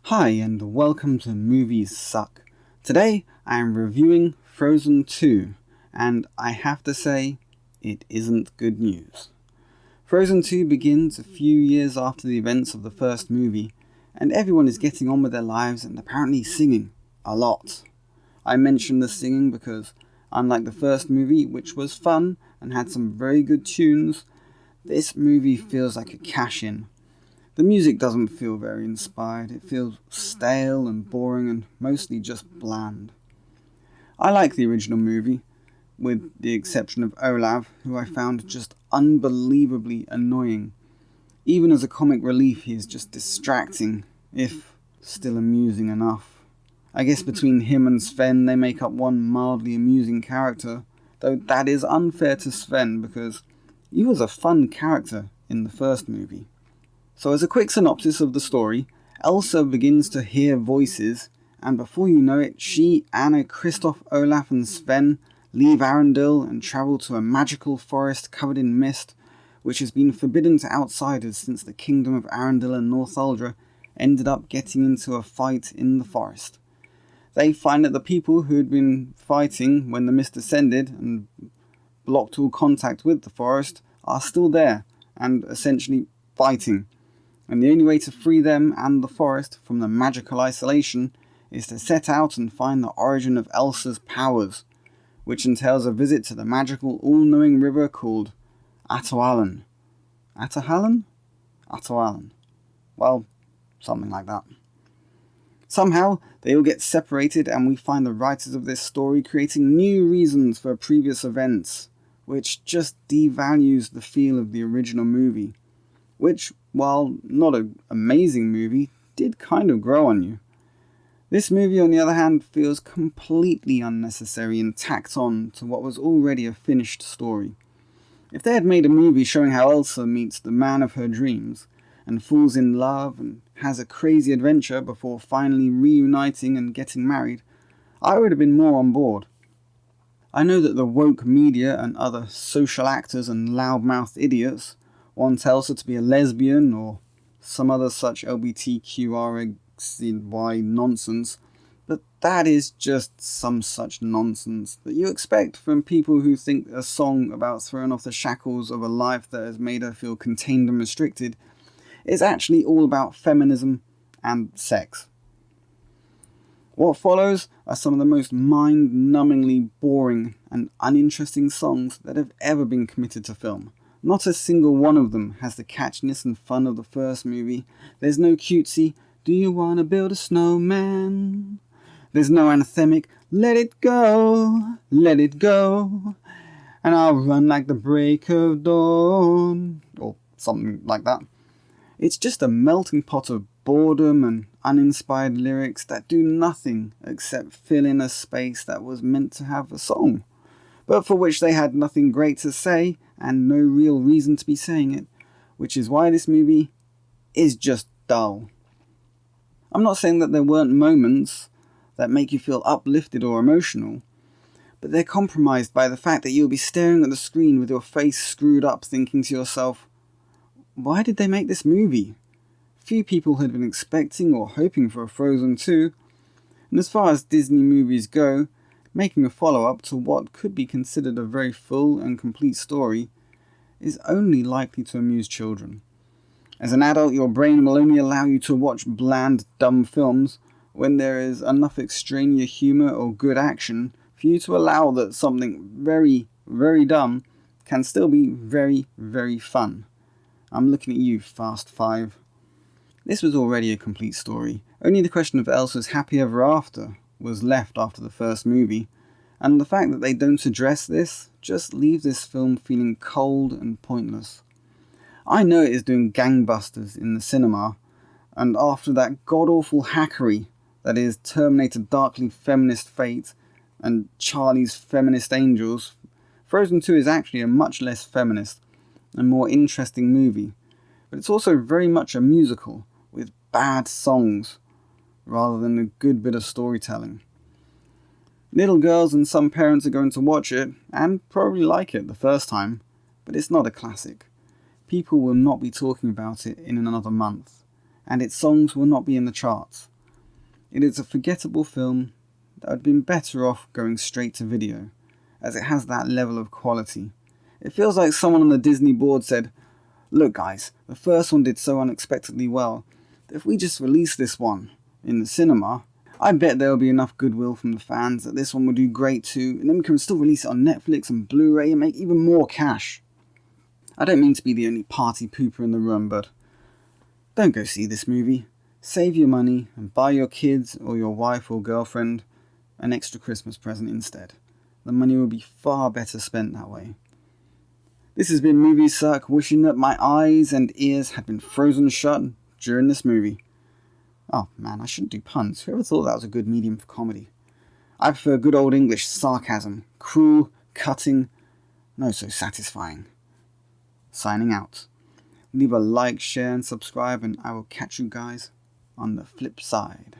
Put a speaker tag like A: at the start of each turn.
A: Hi and welcome to Movies Suck. Today I am reviewing Frozen 2 and I have to say it isn't good news. Frozen 2 begins a few years after the events of the first movie and everyone is getting on with their lives and apparently singing a lot. I mention the singing because unlike the first movie, which was fun and had some very good tunes, this movie feels like a cash-in. The music doesn't feel very inspired, it feels stale and boring and mostly just bland. I like the original movie, with the exception of Olaf, who I found just unbelievably annoying. Even as a comic relief, he is just distracting, if still amusing enough. I guess between him and Sven they make up one mildly amusing character, though that is unfair to Sven because he was a fun character in the first movie. So as a quick synopsis of the story, Elsa begins to hear voices, and before you know it, she, Anna, Kristoff, Olaf and Sven leave Arendelle and travel to a magical forest covered in mist, which has been forbidden to outsiders since the kingdom of Arendelle and Northuldra ended up getting into a fight in the forest. They find that the people who had been fighting when the mist descended and blocked all contact with the forest are still there and essentially fighting. And the only way to free them and the forest from the magical isolation is to set out and find the origin of Elsa's powers, which entails a visit to the magical all-knowing river called Atoalan. Atahalan? Atoalan. Well, something like that. Somehow, they all get separated and we find the writers of this story creating new reasons for previous events, which just devalues the feel of the original movie. Which, while not an amazing movie, did kind of grow on you. This movie, on the other hand, feels completely unnecessary and tacked on to what was already a finished story. If they had made a movie showing how Elsa meets the man of her dreams, and falls in love and has a crazy adventure before finally reuniting and getting married, I would have been more on board. I know that the woke media and other social actors and loudmouthed idiots want Elsa to be a lesbian or some other such LGBTQRXY nonsense, but that is just some such nonsense that you expect from people who think a song about throwing off the shackles of a life that has made her feel contained and restricted is actually all about feminism and sex. What follows are some of the most mind-numbingly boring and uninteresting songs that have ever been committed to film. Not a single one of them has the catchiness and fun of the first movie. There's no cutesy, do you wanna build a snowman? There's no anthemic, let it go, and I'll run like the break of dawn, or something like that. It's just a melting pot of boredom and uninspired lyrics that do nothing except fill in a space that was meant to have a song, but for which they had nothing great to say and no real reason to be saying it, which is why this movie is just dull. I'm not saying that there weren't moments that make you feel uplifted or emotional, but they're compromised by the fact that you'll be staring at the screen with your face screwed up thinking to yourself, why did they make this movie? Few people had been expecting or hoping for a Frozen 2, and as far as Disney movies go, making a follow-up to what could be considered a very full and complete story is only likely to amuse children. As an adult, your brain will only allow you to watch bland, dumb films when there is enough extraneous humour or good action for you to allow that something very, very dumb can still be very, very fun. I'm looking at you, Fast Five. This was already a complete story. Only the question of Elsa's happy ever after was left after the first movie, and the fact that they don't address this just leaves this film feeling cold and pointless. I know it is doing gangbusters in the cinema, and after that god-awful hackery that is Terminator Darkly Feminist Fate and Charlie's Feminist Angels, Frozen 2 is actually a much less feminist and more interesting movie, but it's also very much a musical with bad songs rather than a good bit of storytelling. Little girls and some parents are going to watch it and probably like it the first time, but it's not a classic. People will not be talking about it in another month, and its songs will not be in the charts. It is a forgettable film that would have been better off going straight to video, as it has that level of quality. It feels like someone on the Disney board said, "Look guys, the first one did so unexpectedly well, that if we just release this one in the cinema, I bet there will be enough goodwill from the fans that this one will do great too, and then we can still release it on Netflix and Blu-ray and make even more cash." I don't mean to be the only party pooper in the room, but don't go see this movie. Save your money and buy your kids or your wife or girlfriend an extra Christmas present instead. The money will be far better spent that way. This has been Movie Suck, wishing that my eyes and ears had been frozen shut during this movie. Oh man, I shouldn't do puns. Whoever thought that was a good medium for comedy? I prefer good old English sarcasm. Cruel, cutting, no so satisfying. Signing out. Leave a like, share and subscribe, and I will catch you guys on the flip side.